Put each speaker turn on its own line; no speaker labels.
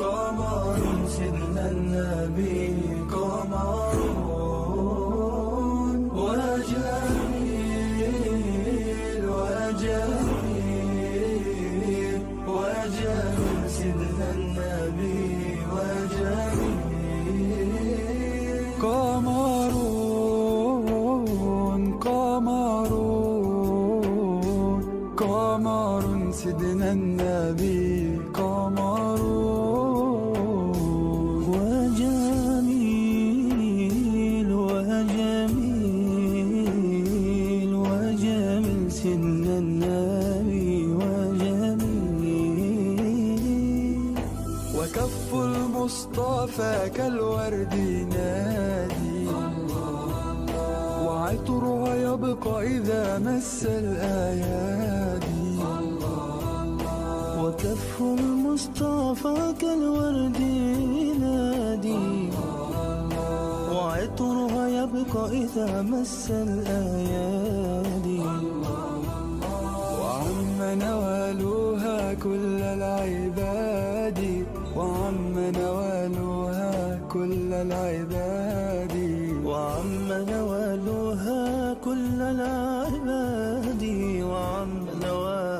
قمر سيدنا النبي قمر وجميل وجميل وجميل سيدنا النبي وجميل قمر قمر قمر سيدنا النبي قمر وجميل وجميل وجميل سيدنا النبي وجميل وكف المصطفى كالورد نادي وعطرها يبقى إذا مس الأيادي وكف المصطفى كالورد نادي وعطرها يبقى إذا مس الأيادي وعم نوالها كل العباد وعم نوالها كل العباد